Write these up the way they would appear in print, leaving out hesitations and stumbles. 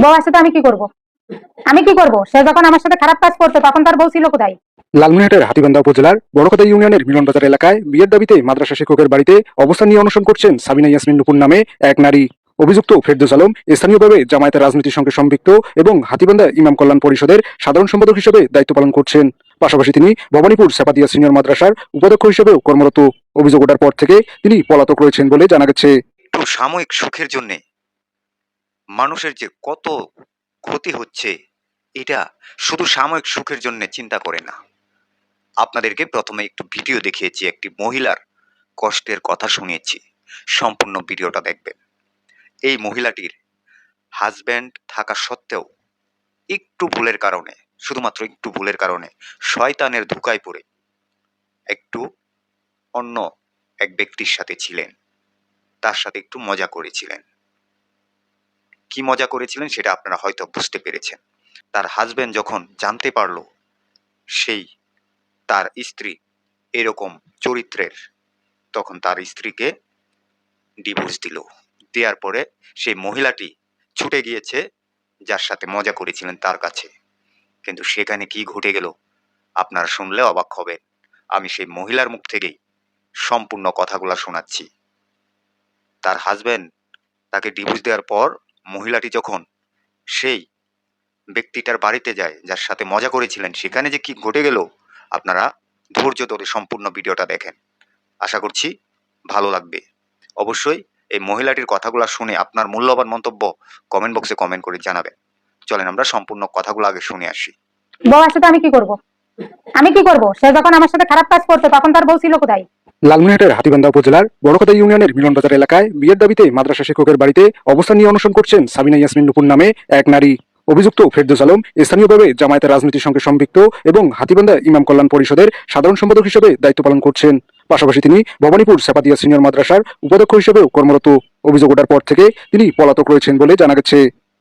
বউ আছে তো আমি কি করব? আমি কি করব? সে যখন আমার সাথে খারাপ কাজ করতো তখন তার বউ ছিল কোথায়? লালমনিরহাটের হাতীবান্ধা উপজেলার বড়কদা ইউনিয়নের মিলনবাজার এলাকায় বিয়ের দাবিতে মাদ্রাসা শিক্ষকের বাড়িতে অবস্থান নিয়ে অনশন করছেন সাবিনা ইয়াসমিন নুপুর নামে এক নারী। অভিযুক্ত ফেরদৌস আলম স্থানীয়ভাবে জামায়াতের রাজনীতির সঙ্গে সম্পৃক্ত এবং হাতীবান্ধা ইমাম কল্যাণ পরিষদের সাধারণ সম্পাদক হিসেবে দায়িত্ব পালন করছেন। পাশাপাশি তিনি ভবানীপুর সেপাতিয়া সিনিয়র মাদ্রাসার উপাধ্যক্ষ হিসেবেও কর্মরত। অভিযোগ ওঠার পর থেকে তিনি পলাতক রয়েছেন বলে জানা গেছে। একটু সাময়িক সুখের জন্যে মানুষের যে কত ক্ষতি হচ্ছে, এটা শুধু সাময়িক সুখের জন্য চিন্তা করে না। আপনাদেরকে প্রথমে একটু ভিডিও দেখিয়েছি, একটি মহিলার কষ্টের কথা শুনিয়েছি। সম্পূর্ণ ভিডিওটা দেখবেন। এই মহিলাটির হাজব্যান্ড থাকা সত্ত্বেও একটু ভুলের কারণে, শুধুমাত্র একটু ভুলের কারণে শয়তানের ধোঁকায় পড়ে একটু অন্য এক ব্যক্তির সাথে ছিলেন, তার সাথে একটু মজা করেছিলেন। কি মজা করেছিলেন সেটা আপনারা হয়তো বুঝতে পেরেছেন। তার হাজব্যান্ড যখন জানতে পারলো সেই তার স্ত্রী এরকম চরিত্রের, তখন তার স্ত্রীকে ডিভোর্স দিল। দেওয়ার পরে সেই মহিলাটি ছুটে গিয়েছে যার সাথে মজা করেছিলেন তার কাছে। কিন্তু সেখানে কি ঘটে গেল আপনারা শুনলে অবাক হবেন। আমি সেই মহিলার মুখ থেকেই সম্পূর্ণ কথাগুলো শোনাচ্ছি। তার হাজব্যান্ড তাকে ডিভোর্স দেওয়ার পর মহিলাটি যখন সেই ব্যক্তিটার বাড়িতে যায় যার সাথে মজা করেছিলেন, সেখানে যে কি ঘটে গেল আপনারা ধৈর্য ধরে সম্পূর্ণ ভিডিওটা দেখেন। আশা করছি ভালো লাগবে। অবশ্যই এই মহিলাটির কথাগুলো শুনে আপনার মূল্যবান মন্তব্য কমেন্ট বক্সে কমেন্ট করে জানাবেন। চলেন আমরা সম্পূর্ণ কথাগুলো আগে শুনে আসি। বউ আছে তো আমি কি করব? আমি কি করব? সে যখন আমার সাথে খারাপ কাজ করতো তখন তার বউ ছিল কোথায়? লালমনিরহাটের হাতীবান্ধা উপজেলার বড়কদা ইউনিয়নের মিলনবাজার এলাকায় বিয়ের দাবিতে মাদ্রাসা শিক্ষকের বাড়িতে অবস্থান নিয়ে অনশন করছেন সাবিনা ইয়াসমিন নুপুর নামে এক নারী। অভিযুক্ত ফেরদৌস আলম স্থানীয়ভাবে জামায়াতের রাজনীতির সঙ্গে সম্পৃক্ত এবং হাতীবান্ধা ইমাম কল্যাণ পরিষদের সাধারণ সম্পাদক হিসেবে দায়িত্ব পালন করছেন। পাশাপাশি তিনি ভবানীপুর সেপাতিয়া সিনিয়র মাদ্রাসার উপাধ্যক্ষ হিসেবেও কর্মরত। অভিযোগ ওঠার পর থেকে তিনি পলাতক রয়েছেন বলে জানা গেছে।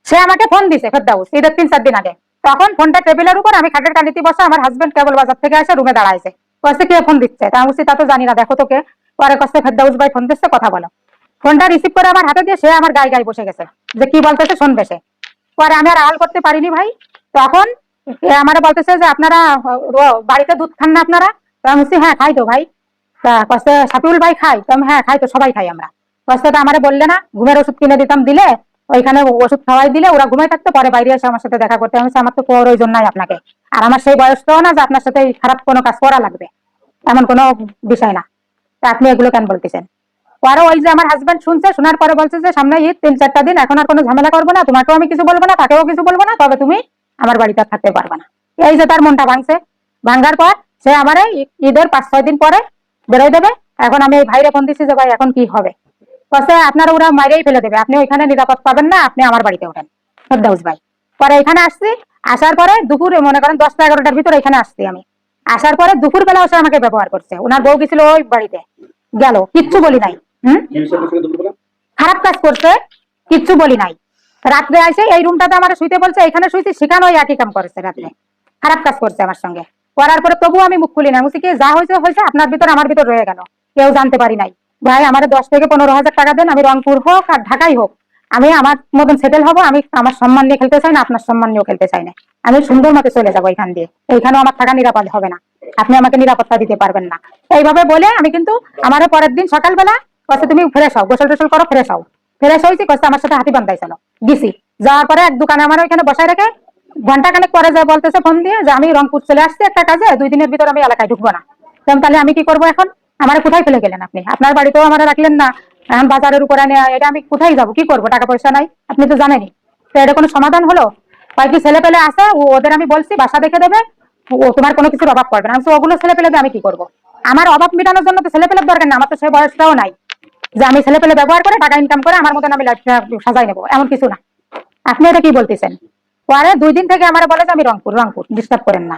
সে আমাকে ফোন দিছে ফেরদাউস ঈদের 3-4 দিন আগে। তখন ফোনটা টেবিলের উপর, আমি খাটের কানিতে বসে, আমার হাজবেন্ড কেবল বাজার থেকে এসে রুমে দাঁড়াইছে। কইছে কে ফোন দিচ্ছে? তা আমি বলছি তা তো জানি না, দেখো তোকে। পরে কইছে ফেরদাউস ভাই ফোন দিচ্ছে, কথা বলো। ফোনটা রিসিভ করে আমার হাতে দিয়ে সে আমার গায়ে গায়ে বসে গেছে যে কি বলতেছে শুনবে সে। পরে আমি আর আড়াল করতে পারিনি ভাই। তখন আমার বলতেছে যে আপনারা বাড়িতে দুধ খান না আপনারা? তো আমি বলছি হ্যাঁ খাই তো ভাই। তা কইছে সাপিউল ভাই খাই? তো আমি হ্যাঁ খাই তো, সবাই খাই আমরা। কইছে তা আমারে বললে না, ঘুমের ওষুধ কিনে দিতাম, দিলে ওইখানে ওষুধ খাওয়াই দিলে ওরা ঘুমাই থাকতে, পরে বাইরে এসে আমার সাথে দেখা করতে। আমি বলছি আমার তো প্রয়োজন নাই আপনাকে, আর আমার সেই বয়সটাও না যে আপনার সাথে এই খারাপ কোনো কাজ করা লাগবে, এমন কোনো বিষয় না। তা আপনি এগুলো কেন বলতেছেন? পরে ওই যে আমার হাজবেন্ড শুনছে, শোনার পরে বলছে যে সামনে ঈদ, 3-4টা দিন, এখন আর কোনো ঝামেলা করবো না, তোমাকেও আমি কিছু বলবো না, তাকেও কিছু বলবো না, তবে তুমি আমার বাড়িতে আর থাকতে পারবে না। এই যে তার মনটা ভাঙছে। ভাঙার পর সে আমারে ঈদের 5-6 দিন পরে বেরোয় দেবে। এখন আমি এই ভাইরে ফোন দিচ্ছি যে ভাই এখন কি হবে? বলছে আপনারা ওরা মাইরেই ফেলে দেবে, আপনি ওইখানে নিরাপদ পাবেন না, আপনি আমার বাড়িতে ওঠেন ফেরদাউস ভাই। পরে এখানে আসছি, আসার পরে দুপুরে মনে করেন 10টা-11টার ভিতরে এখানে আসছি আমি। আসার পরে দুপুর বেলা সে আমাকে ব্যবহার করছে। ওনার বউ গেছিল ওই বাড়িতে, গেল, কিচ্ছু বলি নাই। খারাপ কাজ করছে, কিচ্ছু বলি নাই। রাত্রে আসে এই রুমটাতে আমার শুইতে বলছে, এখানে শুইছি, সেখানে ওই একই কাম করেছে। রাত্রে খারাপ কাজ করছে আমার সঙ্গে। করার পরে তবুও আমি মুখ খুলি না। বলছি কি যা হয়েছে হয়েছে, আপনার ভিতর আমার ভিতর রয়ে গেল, কেউ জানতে পারি নাই। ভাই আমার 10 থেকে 15 হাজার টাকা দেন, আমি রংপুর হোক আর ঢাকাই হোক, আমি আমার মতন সেটেল হবো। আমি আমার সম্মান নিয়ে খেলতে চাই না, আপনার সম্মান নিয়েও খেলতে চাই না। আমি সুন্দর মতো চলে যাবো এখান দিয়ে, এইখানেও আমার থাকা নিরাপদ হবে না, আপনি আমাকে নিরাপত্তা দিতে পারবেন না। এইভাবে বলে আমি কিন্তু আমারও পরের দিন সকালবেলা কষ্ট তুমি ফ্রেশ হও, গোসল টোসল করো, ফ্রেশ হও। ফ্রেশ হয়েছি, কষ্ট আমার সাথে হাতি বান্ধাই চলো গেছি। যাওয়ার পরে এক দোকানে আমার ওইখানে বসায় রেখে ঘন্টাখানেক পরে যায় বলতেছে ফোন দিয়ে যে আমি রংপুর চলে আসছি একটা কাজে, 2 দিনের ভিতর আমি এলাকায় ঢুকবো না। তাহলে আমি কি করবো এখন? আমার কোথায় ফেলে গেলেন আপনি? আপনার বাড়িতেও আমার রাখলেন না, এখন বাজারের উপরে নেওয়া, এটা আমি কোথায় যাবো, কি করবো? টাকা পয়সা নাই, আপনি তো জানেনই। তো এটা কোনো সমাধান হলো? কয়েকটি ছেলে পেলে আছে, ওদের আমি বলছি বাসা দেখে দেবে, ও তোমার কোনো কিছুর অভাব পড়বে না। আমি ওগুলো ছেলে পেলে আমি কি করবো? আমার অভাব মেটানোর জন্য তো ছেলে পেলের দরকার না, আমার তো সেই বয়সটাও নাই যে আমি ছেলে পেলে ব্যবহার করে টাকা ইনকাম করে আমার মতন আমি লাইফটা সাজাই নেবো, এমন কিছু না। আপনি এটা কি বলতেছেন? পরে 2 দিন থেকে আমার বলে যে আমি রংপুর রংপুর ডিস্টার্ব করেন না।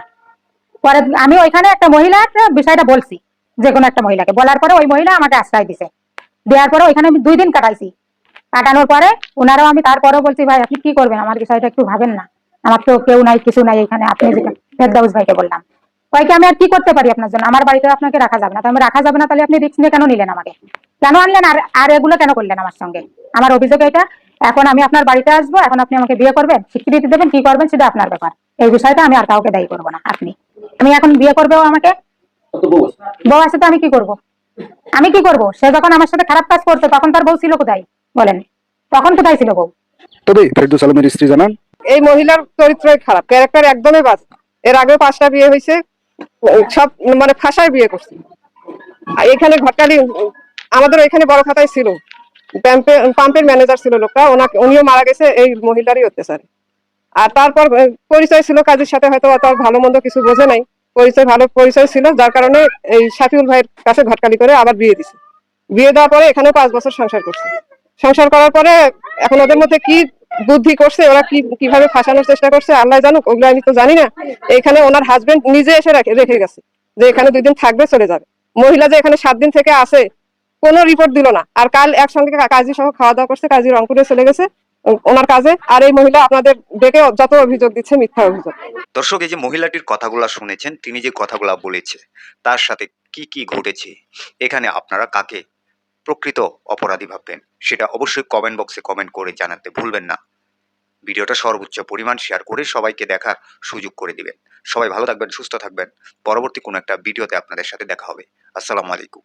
পরে আমি ওইখানে একটা মহিলার বিষয়টা বলছি, যে কোনো একটা মহিলাকে বলার পরে ওই মহিলা আমাকে আশ্রয় দিছে। দেওয়ার পরে ওইখানে আমি 2 দিন কাটাইছি। কাটানোর পরে ওনারাও, আমি তারপরেও বলছি ভাই আপনি কি করবেন, আমার বিষয়টা একটু ভাবেন না, আমার তো কেউ নাই, কিছু নাই এখানে। আপনি যেটা ফেরদাউস ভাইকে বললাম, ভাইকে আমি আর কি করতে পারি আপনার জন্য? আমার বাড়িতে আপনাকে রাখা যাবে না, তো আমি রাখা যাবে না, তাহলে আপনি রিস্ক নিয়ে কেন নিলেন আমাকে? কেন আনলেন? আর আর এগুলো কেন করলেন আমার সঙ্গে? আমার অভিযোগ এটা। এখন আমি আপনার বাড়িতে আসবো, এখন আপনি আমাকে বিয়ে করবেন, স্বীকৃতি দেবেন, কি করবেন সেটা আপনার ব্যাপার। এই বিষয়টা আমি আর কাউকে দায়ী করবো না। আমি এখন বিয়ে করবেও আমাকে, বউ আছে তো আমি কি করব? আমি কি করব? সে যখন আমার সাথে খারাপ কাজ করতো তখন তার বউ ছিল কোথায় বলেন? তখন কোথায় ছিল বউ? তবে ফেরদৌস আলমের স্ত্রী জানান, এই মহিলার চরিত্রই খারাপ, ক্যারেক্টার একদমই বাজে। এর আগেও 5টা বিয়ে হয়েছে, সব মানে ফাঁসায় বিয়ে করছে। আর এখানে ঘটকালি আমাদের এখানে বড় খাতায় ছিল, পাম্পের ম্যানেজার ছিল লোকটা, উনিও মারা গেছে এই মহিলারই অত্যাচারে। আর তারপর পরিচয় ছিল কাজের সাথে, হয়তো অত ভালো মন্দ কিছু বোঝে নাই, ভালো পরিচয় ছিল, যার কারণে এই শাফিউল ভাইয়ের কাছে ঘটকালি করে আবার বিয়ে দিছে। বিয়ে দেওয়ার পরে এখানে 5 বছর সংসার করছে। সংসার করার পরে এখন ওদের মধ্যে কি বুদ্ধি করছে, ওরা কিভাবে ফাঁসানোর চেষ্টা করছে আল্লাহ জানুক, ওগুলো আমি তো জানি না। এখানে ওনার হাজবেন্ড নিজে এসে রেখে গেছে যে এখানে 2 দিন থাকবে, চলে যাবে। মহিলা যে এখানে 7 দিন থেকে আসে, কোনো রিপোর্ট দিল না। আর কাল একসঙ্গে কাজী সহ খাওয়া দাওয়া করছে, কাজী রংপুরে চলে গেছে ওনার কাজে। আর এই মহিলা আপনাদের ডেকে যত অভিযোগ দিচ্ছে মিথ্যা অভিযোগ। দর্শক, এই যে মহিলাটির কথাগুলা শুনেছেন, তিনি যে কথাগুলা বলেছে তার সাথে কি কি ঘটেছে, এখানে আপনারা কাকে প্রকৃত অপরাধী ভাববেন সেটা অবশ্যই কমেন্ট বক্সে কমেন্ট করে জানাতে ভুলবেন না। ভিডিওটা সর্বোচ্চ পরিমাণ শেয়ার করে সবাইকে দেখার সুযোগ করে দিবেন। সবাই ভালো থাকবেন, সুস্থ থাকবেন। পরবর্তী কোনো একটা ভিডিওতে আপনাদের সাথে দেখা হবে। আসসালামু আলাইকুম।